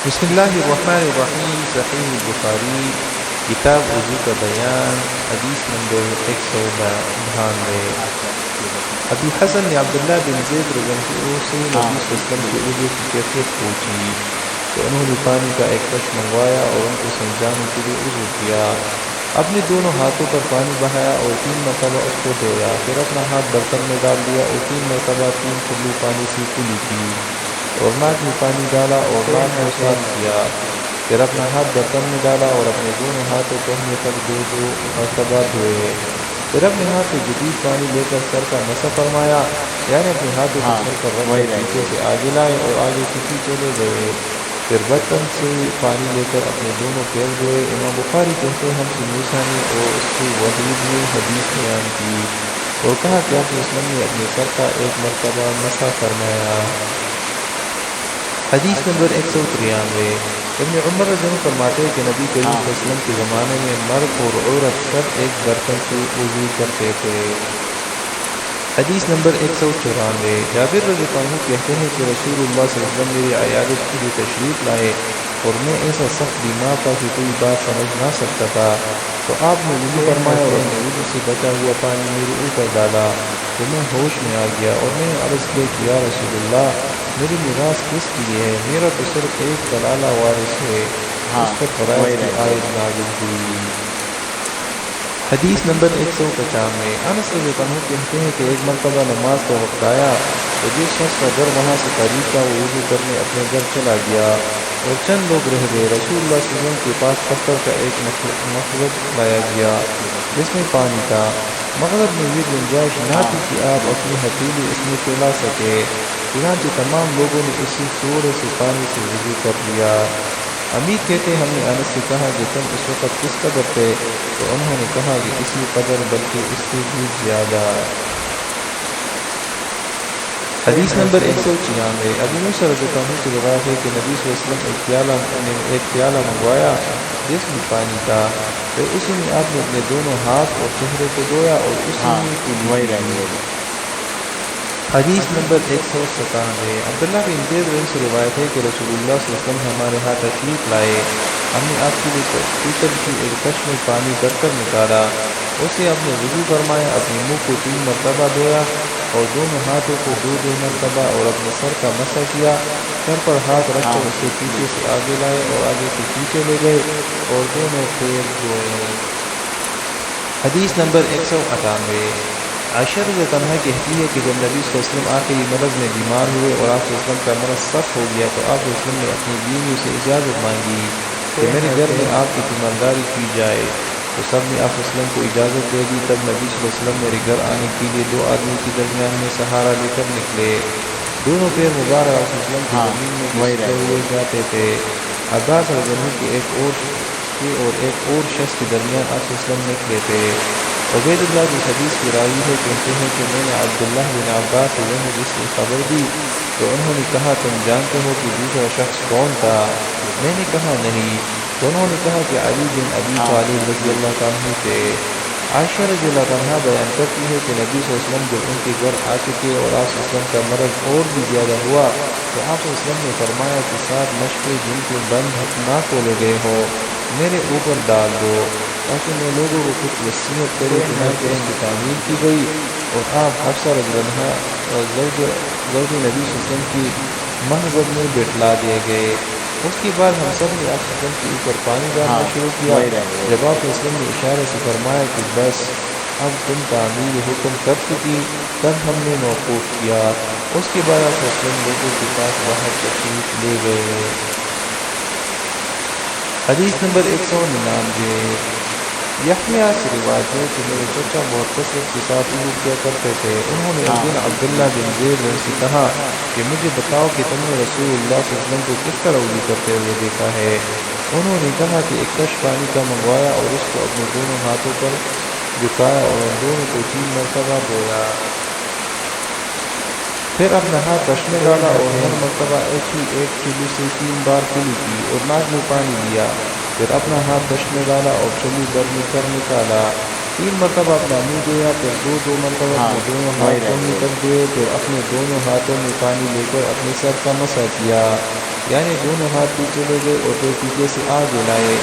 بسم اللہ الرحمن الرحیم۔ صحیح بخاری کتاب وضو کا بیان، حدیث نمبر 192۔ ابی حسن نے عبداللہ بن زید رضی اللہ عنہ سے نبی صلی اللہ علیہ وسلم کے وضو کی کیفیت پوچھی تو انہوں نے پانی کا ایک کش منگوایا اور ان کو سمجھانے کے لیے وضو کیا۔ اپنے دونوں ہاتھوں پر پانی بہایا اور 3 مرتبہ اس کو دھویا، پھر اپنا ہاتھ برتن میں ڈال دیا اور 3 مرتبہ 3 کلو پانی سے کلی کی اور ناک میں پانی ڈالا اور ناک کو صاف کیا، پھر اپنا ہاتھ برتن میں ڈالا اور اپنے دونوں ہاتھوں ٹہنے تک 2 مرتبہ دھوئے، پھر اپنے ہاتھ سے جدید پانی لے کر سر کا مسح فرمایا، یعنی اپنے ہاتھوں کو سر پر رکھ کر پیچھے سے آگے لائے اور آگے سے پیچھے لے گئے، پھر برتن سے پانی لے کر اپنے دونوں پیر دھوئے۔ امام بخاری کہتے ہیں ہم سے موسیٰ نے اور اس سے وحید نے حدیث بیان کی اور کہا کہ آپ وسلم نے اپنے سر کا 1 مرتبہ مسح فرمایا۔ حدیث نمبر 193۔ ابن عمر رضی اللہ عنہ فرماتے ہیں کہ نبی کریم صلی اللہ علیہ وسلم کے زمانے میں مرد اور عورت سب ایک برتن سے وضو کرتے تھے۔ حدیث نمبر 194۔ جابر رضی اللہ عنہ کہتے ہیں کہ رسول اللہ صلی اللہ علیہ وسلم میری عیادت کے لیے تشریف لائے اور میں ایسا سخت بیمار تھا کہ کوئی بات سمجھ نہ سکتا تھا، تو آپ نے وضو فرمایا اور اپنے وضو سے بچا ہوا پانی میرے اوپر ڈالا تو میں ہوش میں آ گیا اور میں نے عرض کیا کہ یا رسول اللہ میری میراث کس کی ہے؟ میرا تو صرف ایک کلالہ وارث ہے۔ اس پر فرائض کی آیت نازل ہوئی۔ حدیث نمبر 195۔ انس رضی اللہ عنہ کہتے ہیں کہ ایک مرتبہ نماز کا وقت آیا تو جس شخص کا گھر وہاں سے قریب تھا وہ وضو کرنے اپنے گھر چلا گیا اور چند لوگ رہ گئے۔ رسول اللہ صلی اللہ علیہ وسلم کے پاس پتھر کا ایک مخزب لایا گیا جس میں پانی تھا۔ مغرب میں یہ گنجائش نہ تھی کہ آپ اپنی ہتھیلی اس میں پھیلا سکے، چنانچہ تمام لوگوں نے اسی تھوڑے سے پانی سے وضو کر لیا۔ امیر کہتے ہیں ہم نے انس سے کہا کہ تم اس وقت کس قدر تھے؟ تو انہوں نے کہا کہ اسی قدر بلکہ اس سے بھی زیادہ۔ حدیث نمبر 196۔ ابو موسیٰ رضی اللہ عنہ سے روایت ہے کہ نبی صلی اللہ علیہ وسلم نے ایک پیالہ منگوایا جس میں پانی تھا، پھر اسی میں آپ نے اپنے دونوں ہاتھ اور چہرے کو دھویا اور اسی میں کلی کی۔ حدیث نمبر 197۔ عبداللہ بن زید سے روایت ہے کہ رسول اللہ صلی اللہ علیہ وسلم ہمارے ہاں تشریف لائے، ہم نے آپ کے لیے پیتل کی ایک کش میں پانی بھر کر نکالا، اس سے آپ نے وضو فرمایا، اپنے منہ کو 3 مرتبہ دھویا اور دونوں ہاتھوں کو 2 مرتبہ اور اپنے سر کا مسح کیا، سر پر ہاتھ رکھ کر اسے پیچھے سے آگے لائے اور آگے سے پیچھے لے گئے اور دونوں پیر دھوئے۔ حدیث نمبر 198۔ عائشہ رضی اللہ عنہا کہتی ہے کہ جب نبی صلی اللہ علیہ وسلم آخری مرض میں بیمار ہوئے اور آپ صلی اللہ علیہ وسلم کا مرض سخت ہو گیا تو آپ صلی اللہ علیہ وسلم نے اپنی بیویوں سے اجازت مانگی کہ میرے گھر میں آپ کی تیمارداری کی جائے، تو سب نے آپ صلی اللہ علیہ وسلم کو اجازت دے دی۔ تب نبی صلی اللہ علیہ وسلم میرے گھر آنے کے لیے 2 آدمیوں کے درمیان میں سہارا لے کر نکلے، دونوں پیر مبارک آپ صلی اللہ علیہ وسلم کی زمین میں گھستے ہوئے جاتے تھے۔ عباس رضی اللہ عنہ کے ایک اور شخص کے درمیان آپ صلی اللہ علیہ وسلم نکلے تھے۔ عبید اللہ کی حدیث کی راوی ہے کہتے ہیں کہ میں نے عبداللہ بن عباس رضی اللہ عنہ جس کی خبر دی تو انہوں نے کہا تم جانتے ہو کہ دوسرا شخص کون تھا؟ میں نے کہا نہیں، تو انہوں نے کہا کہ علی بن ابی طالب رضی اللہ عنہ تھے۔ عائشہ رضی اللہ عنہا بیان کرتی ہے کہ نبی صلی اللہ علیہ وسلم جب ان کے گھر آ چکے اور آپ صلی اللہ علیہ وسلم کا مرض اور بھی زیادہ ہوا تو آپ صلی اللہ علیہ وسلم نے فرمایا کہ 7 مشقیں جن کے بند نہ کھولے گئے ہو میرے اوپر ڈال دو تاکہ میں لوگوں کو کچھ وصیت کرے، چنانچہ اس کی تعمیر کی گئی اور آپ حفصہ رضی اللہ عنہا زوج نبی صلی اللہ علیہ وسلم کی مہبت میں بٹھلا دیے گئے۔ اس کے بعد ہم سب نے آپ صلی اللہ علیہ وسلم کے اوپر پانی ڈالنا شروع کیا۔ جب آپ صلی اللہ علیہ وسلم نے اشارے سے فرمایا کہ بس اب تم تعمیر حکم کر چکی، تب ہم نے موقوف کیا۔ اس کے بعد آپ صلی اللہ علیہ وسلم لوگوں کے پاس باہر تشریف لے گئے۔ حدیث نمبر 199۔ یحییٰ سے روایت ہے کہ میرے چچا بہت کثرت کے ساتھ وضو کیا کرتے تھے۔ انہوں نے ایک دن عبداللہ بن زید سے کہا کہ مجھے بتاؤ کہ تم نے رسول اللہ صلی اللہ علیہ وسلم کو کس طرح وضو کرتے ہوئے دیکھا ہے؟ انہوں نے کہا کہ ایک کش پانی کا منگوایا اور اس کو اپنے دونوں ہاتھوں پر جھکایا اور ان دونوں کو 3 مرتبہ دھویا، پھر اپنا ہاتھ برش میں ڈالا اور ہر مرتبہ ایک چلو سے 3 بار کلی کی اور ناک میں پانی لیا، پھر اپنا ہاتھ برش میں ڈالا اور چلو بھر میں کر نکالا، 3 مرتبہ اپنا منہ دھویا، پھر دو مرتبہ اپنے دونوں ہاتھ میں کر دیے، پھر اپنے دونوں ہاتھوں میں پانی لے کر اپنے سر کا مسح کیا، یعنی دونوں ہاتھ پیچھے لے گئے اور پھر پیچھے سے آگے لائے،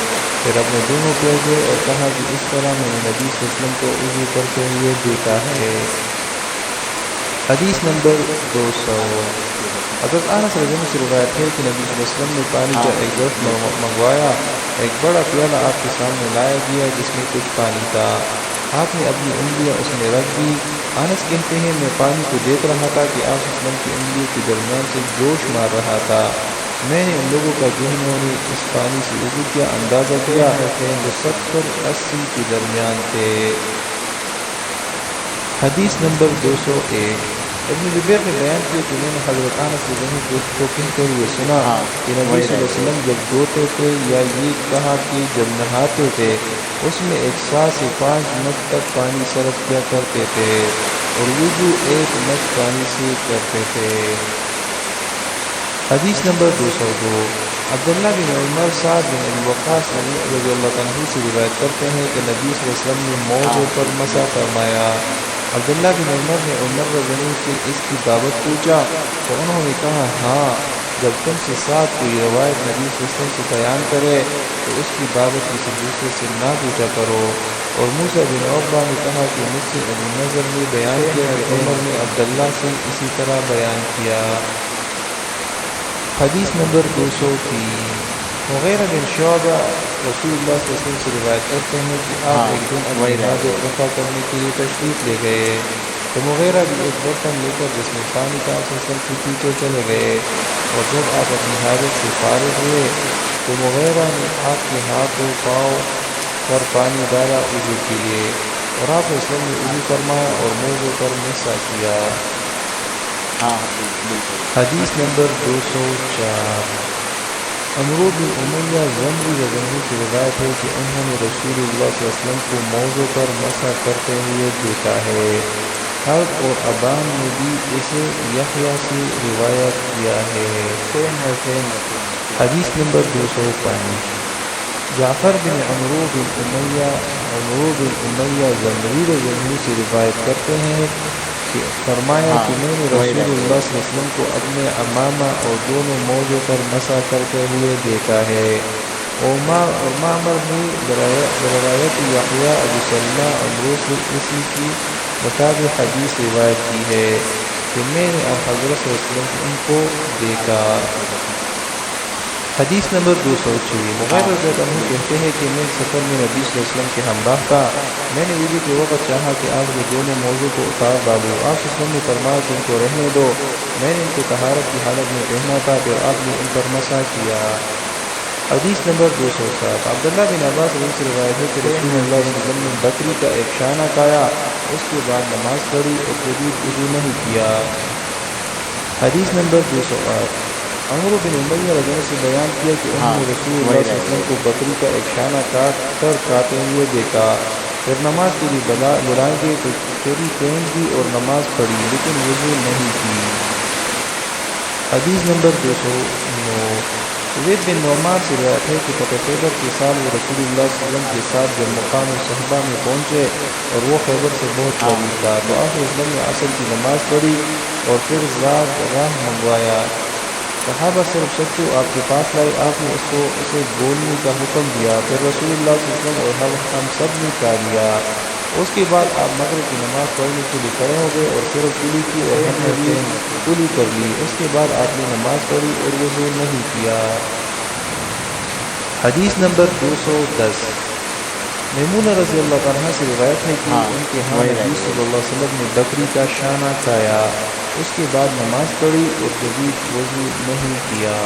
پھر اپنے دونوں پیر دھوئے اور کہا کہ اس طرح میں نے نبی صلی اللہ علیہ وسلم کو وضو کرتے ہوئے دیکھا ہے۔ حدیث نمبر 200۔ حضرت انس رضی اللہ عنہ سے روایت ہے کہ نبی صلی اللہ علیہ وسلم نے پانی کا ایک ظرف منگوایا، ایک بڑا پیالہ آپ کے سامنے لایا گیا جس میں کچھ پانی تھا، آپ نے اپنی انگلیاں اس میں رکھ دی۔ انس کہتے ہیں میں پانی کو دیکھ رہا تھا کہ آپ صلی اللہ علیہ وسلم کی انگلیوں کے درمیان سے جوش مار رہا تھا، میں نے ان لوگوں کا جنہوں نے اس پانی سے وضو کیا اندازہ کیا وہ 70-80 کے درمیان تھے۔ حدیث نمبر 201۔ ابن جبیر نے بیان کیا کہ میں نے حضرت انس رضی اللہ عنہ کو کہتے ہوئے سنا کہ نبی صلی اللہ علیہ وسلم جب دھوتے تھے یا یہ کہا کہ جب نہاتے تھے اس میں 1 سے 5 مچ تک پانی صرف کیا کرتے تھے اور وضو 1 مچ پانی سے کرتے تھے۔ حدیث نمبر 202۔ عبداللہ بن عمر سعد بن ابی وقاص رضی اللہ عنہ سے روایت کرتے ہیں کہ نبی صلی اللہ علیہ وسلم نے موضوع پر مسح فرمایا۔ عبداللہ بن عمر نے عمر رضی اللہ عنہ سے اس کی بابت پوچھا تو انہوں نے کہا ہاں، جب تم سے ساتھ کوئی روایت نبی صلی اللہ علیہ وسلم سے بیان کرے تو اس کی بابت کسی دوسرے سے نہ پوچھا کرو۔ اور موسیٰ بن عقبہ نے کہا کہ مجھ سے ابو نضر نے بیان کیا کہ عمر نے عبداللہ سے اسی طرح بیان کیا۔ حدیث نمبر 203۔ مغیرہ بن شعبہ رسول اللہ صلی اللہ علیہ وسلم سے روایت کرتے ہیں کہ آپ ایک دن اپنی حاجت رفع کرنے کے لیے تشریف لے گئے تو مغیرہ بھی ایک برتن لے کر جس میں پانی تھا صلی اللہ علیہ وسلم کے پیچھے چلے گئے، اور جب آپ اپنی حاجت سے فارغ ہوئے تو مغیرہ نے آپ کے ہاتھ و پاؤں پر پانی ڈالا وضو کے لیے، اور آپ نے وسلم نے وضو فرمایا اور موضوع پر مسح کیا۔ حدیث نمبر 204۔ عمرو بن امیہ زمری رضی اللہ عنہ سے روایت ہے کہ انہوں نے رسول اللہ صلی اللہ علیہ وسلم کو موضوع پر مسح کرتے ہوئے دیکھا ہے۔ حرب اور ابان نے بھی اسے یحییٰ سے روایت کیا ہے۔ حدیث نمبر 205۔ جعفر بن عمرو بن امیہ زمری رضی اللہ عنہ سے روایت کرتے ہیں کہ فرمایا کہ میں نے رسول اللہ صلی اللہ علیہ وسلم کو اپنے امامہ اور دونوں موضوع پر مسح کرتے ہوئے دیکھا ہے۔ اور معمر نے روایت یحییٰ ابو سلمہ عمرو سے اسی کی مطابق حدیث روایت کی ہے کہ میں نے حضرت صلی اللہ علیہ وسلم ان کو دیکھا۔ حدیث نمبر 206۔ مغیرہ رضی اللہ عنہ کہتے ہیں کہ میں سفر میں نبی صلی اللہ علیہ وسلم کے ہمراہ تھا، میں نے وضو کے وقت چاہا کہ آپ کے دونوں موضوع کو اتار ڈالوں، آپ صلی اللہ علیہ وسلم نے فرمایا کہ ان کو رہنے دو، میں نے ان کو طہارت کی حالت میں پہنا تھا، پھر آپ نے ان پر مسح کیا۔ حدیث نمبر 207۔ عبداللہ بن عباس رضی اللہ عنہ سے روایت ہے کہ رسول اللہ صلی اللہ علیہ وسلم نے بکری کا ایک شانہ کھایا، اس کے بعد نماز پڑھی اور جدید وضو نہیں کیا۔ حدیث نمبر 208۔ عمرو بن امیہ رضی اللہ عنہ سے بیان کیا کہ انہوں نے رسول اللہ صلی اللہ علیہ وسلم کو بکری کا ایک شانہ کاٹ کر کھاتے ہوئے دیکھا، پھر نماز کے لیے بلائیں گے تو چری پہن دی اور نماز پڑھی لیکن وضو نہیں کی۔ حدیث نمبر 209۔ زید بن نعمان سے روایت ہے کہ فتح خیبر کے سال وہ رسول اللہ صلی اللہ علیہ وسلم کے ساتھ جب مقام صحبہ میں پہنچے اور وہ خیبر سے بہت قریب تھا تو آپ صلی اللہ علیہ وسلم نے عصر کی نماز پڑھی اور پھر راہ منگوایا، صحابہ صرف چچو آپ کے پاس لائے، آپ نے اسے بولنے کا حکم دیا، پھر رسول اللہ صلی اللہ علیہ وسلم اور ہم سب نے کھا لیا۔ اس کے بعد آپ مغرب کی نماز پڑھنے کے لیے کھڑے ہو گئے اور پھر کلی کی اور ہم نے بھی کلی کر لی، اس کے بعد آپ نے نماز پڑھی اور وضو نہیں کیا۔ حدیث نمبر 210۔ میمونہ رضی اللہ عنہا سے روایت ہے کہ ان کے ہاں نبی صلی اللہ علیہ وسلم نے بکری کا شانہ کھایا، اس کے بعد نماز پڑھی اور جدید وضو نہیں کیا۔